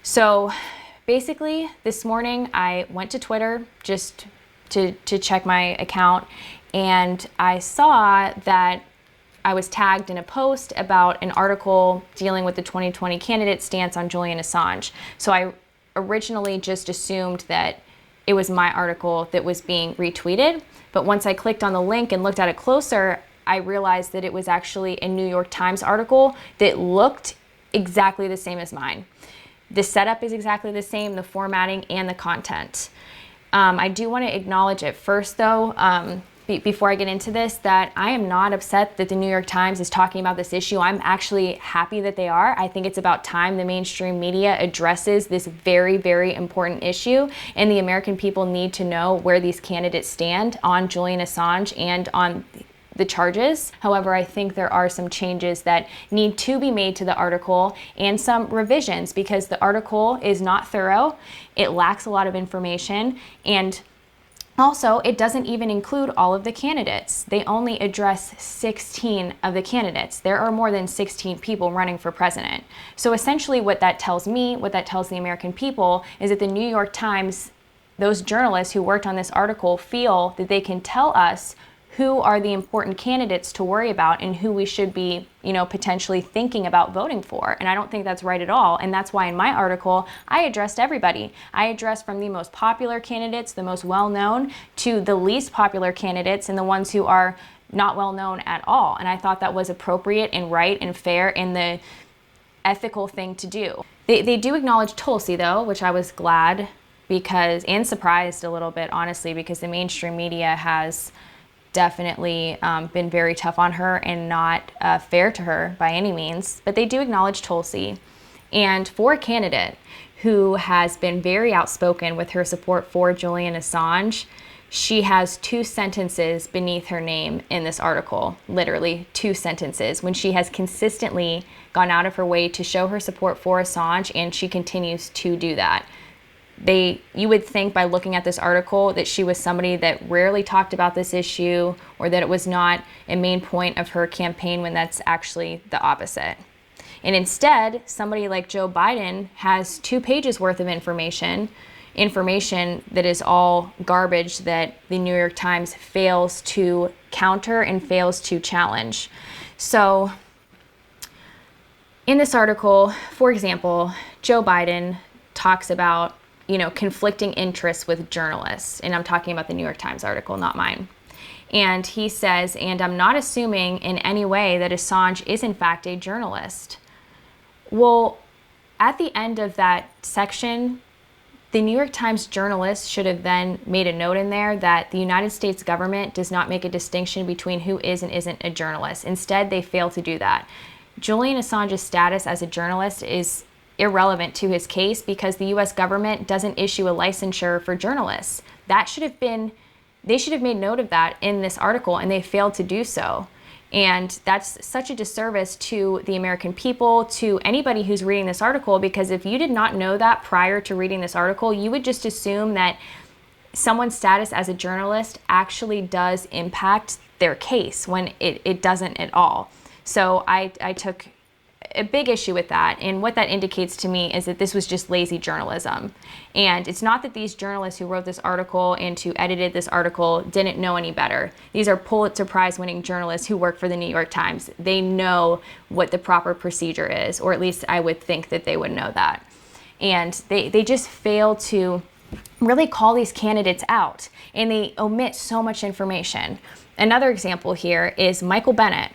So basically, this morning I went to Twitter just to check my account, and I saw that I was tagged in a post about an article dealing with the 2020 candidate stance on Julian Assange. So I originally just assumed that it was my article that was being retweeted. But once I clicked on the link and looked at it closer, I realized that it was actually a New York Times article that looked exactly the same as mine. The setup is exactly the same, the formatting and the content. I do want to acknowledge at first, though, before I get into this, that I am not upset that the New York Times is talking about this issue. I'm actually happy that they are. I think it's about time the mainstream media addresses this very, very important issue, and the American people need to know where these candidates stand on Julian Assange and on the charges. However, I think there are some changes that need to be made to the article and some revisions, because the article is not thorough, it lacks a lot of information, and also, it doesn't even include all of the candidates. They only address 16 of the candidates. There are more than 16 people running for president. So essentially what that tells me, what that tells the American people, is that the New York Times, those journalists who worked on this article, feel that they can tell us who are the important candidates to worry about and who we should be, potentially thinking about voting for. And I don't think that's right at all. And that's why in my article, I addressed everybody. I addressed from the most popular candidates, the most well-known, to the least popular candidates and the ones who are not well-known at all. And I thought that was appropriate and right and fair and the ethical thing to do. They do acknowledge Tulsi, though, which I was glad and surprised a little bit, honestly, because the mainstream media has definitely been very tough on her and not fair to her by any means. But they do acknowledge Tulsi. And for a candidate who has been very outspoken with her support for Julian Assange, she has 2 sentences beneath her name in this article, literally 2 sentences, when she has consistently gone out of her way to show her support for Assange, and she continues to do that. You would think by looking at this article that she was somebody that rarely talked about this issue, or that it was not a main point of her campaign, when that's actually the opposite. And instead, somebody like Joe Biden has 2 pages worth of information that is all garbage that the New York Times fails to counter and fails to challenge. So in this article, for example, Joe Biden talks about conflicting interests with journalists. And I'm talking about the New York Times article, not mine. And he says, and I'm not assuming in any way that Assange is in fact a journalist. Well, at the end of that section, the New York Times journalist should have then made a note in there that the United States government does not make a distinction between who is and isn't a journalist. Instead, they fail to do that. Julian Assange's status as a journalist is irrelevant to his case because the US government doesn't issue a licensure for journalists. They should have made note of that in this article, and they failed to do so. And that's such a disservice to the American people, to anybody who's reading this article, because if you did not know that prior to reading this article, you would just assume that someone's status as a journalist actually does impact their case, when it doesn't at all. So I took a big issue with that, and what that indicates to me is that this was just lazy journalism. And it's not that these journalists who wrote this article and who edited this article didn't know any better. These are Pulitzer Prize winning journalists who work for the New York Times. They know what the proper procedure is, or at least I would think that they would know that. And they just fail to really call these candidates out, and they omit so much information. Another example here is Michael Bennet.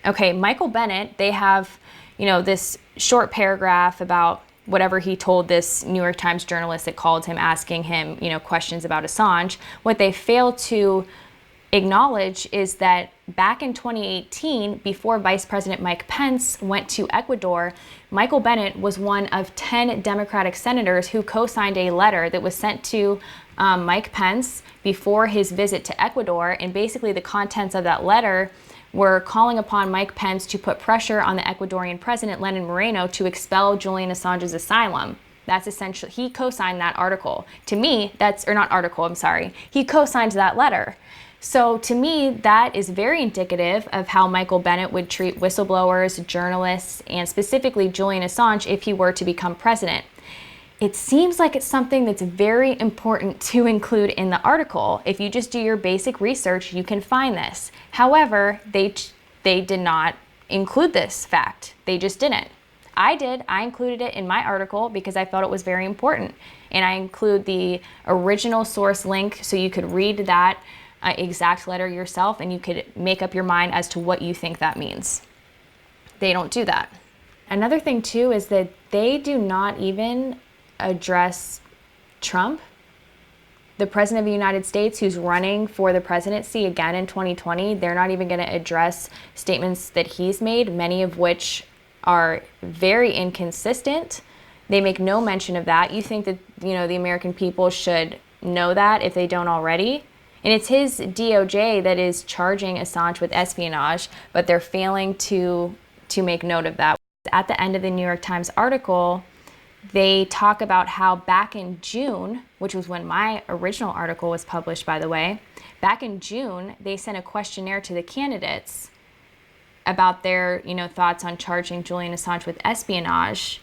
Okay, Michael Bennet, they have this short paragraph about whatever he told this New York Times journalist that called him, asking him, questions about Assange. What they fail to acknowledge is that back in 2018, before Vice President Mike Pence went to Ecuador, Michael Bennet was one of 10 Democratic senators who co-signed a letter that was sent to Mike Pence before his visit to Ecuador. And basically the contents of that letter were calling upon Mike Pence to put pressure on the Ecuadorian president, Lenin Moreno, to expel Julian Assange's asylum. That's essentially, he co-signed that article. To me, he co-signed that letter. So to me, that is very indicative of how Michael Bennet would treat whistleblowers, journalists, and specifically Julian Assange if he were to become president. It seems like it's something that's very important to include in the article. If you just do your basic research, you can find this. However, they did not include this fact. They just didn't. I did. I included it in my article because I felt it was very important. And I include the original source link so you could read that exact letter yourself and you could make up your mind as to what you think that means. They don't do that. Another thing too is that they do not even address Trump, the president of the United States, who's running for the presidency again in 2020. They're not even going to address statements that he's made, many of which are very inconsistent. They make no mention of that. You think that, the American people should know that if they don't already. And it's his DOJ that is charging Assange with espionage, but they're failing to make note of that. At the end of the New York Times article, they talk about how back in June, which was when my original article was published, by the way, back in June, they sent a questionnaire to the candidates about their, thoughts on charging Julian Assange with espionage.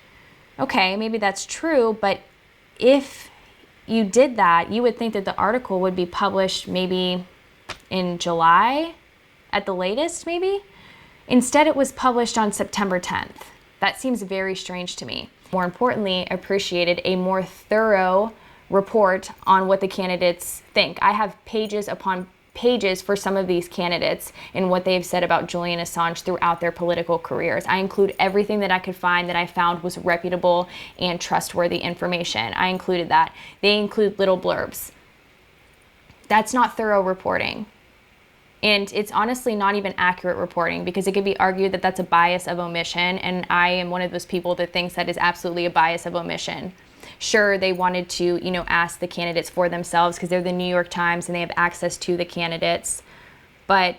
Okay, maybe that's true, but if you did that, you would think that the article would be published maybe in July at the latest, maybe. Instead, it was published on September 10th. That seems very strange to me. More importantly, appreciated a more thorough report on what the candidates think. I have pages upon pages for some of these candidates and what they've said about Julian Assange throughout their political careers. I include everything that I could find that I found was reputable and trustworthy information. I included that. They include little blurbs. That's not thorough reporting. And it's honestly not even accurate reporting because it could be argued that that's a bias of omission, and I am one of those people that thinks that is absolutely a bias of omission. Sure, they wanted to, ask the candidates for themselves because they're the New York Times and they have access to the candidates, but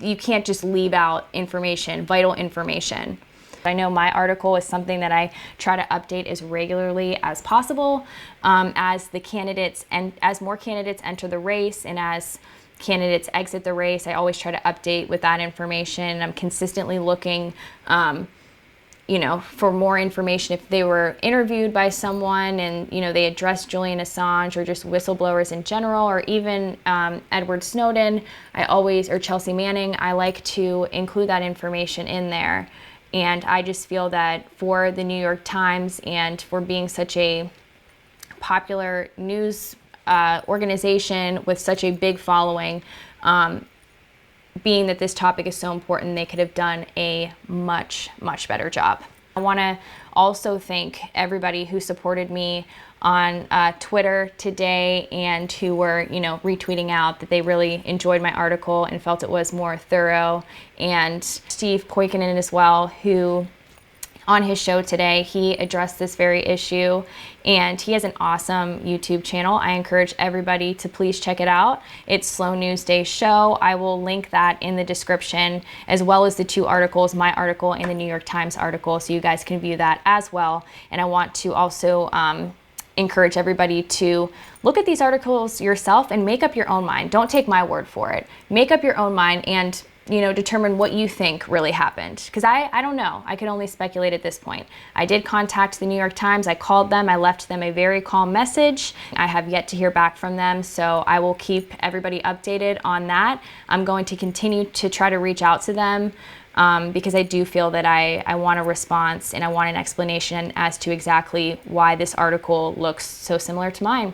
you can't just leave out information, vital information. I know my article is something that I try to update as regularly as possible as the candidates and as more candidates enter the race and as candidates exit the race. I always try to update with that information. I'm consistently looking for more information if they were interviewed by someone and, they addressed Julian Assange or just whistleblowers in general, or even Edward Snowden, or Chelsea Manning, I like to include that information in there. And I just feel that for the New York Times and for being such a popular news organization with such a big following, being that this topic is so important, they could have done a much, much better job. I want to also thank everybody who supported me on Twitter today and who were, retweeting out that they really enjoyed my article and felt it was more thorough. And Steve Poikonen as well, who on his show today, he addressed this very issue, and he has an awesome YouTube channel. I encourage everybody to please check it out. It's Slow News Day Show. I will link that in the description, as well as the two articles, my article and the New York Times article, so you guys can view that as well. And I want to also encourage everybody to look at these articles yourself and make up your own mind. Don't take my word for it. Make up your own mind and determine what you think really happened. Because I don't know. I can only speculate at this point. I did contact the New York Times. I called them. I left them a very calm message. I have yet to hear back from them, so I will keep everybody updated on that. I'm going to continue to try to reach out to them because I do feel that I want a response and I want an explanation as to exactly why this article looks so similar to mine.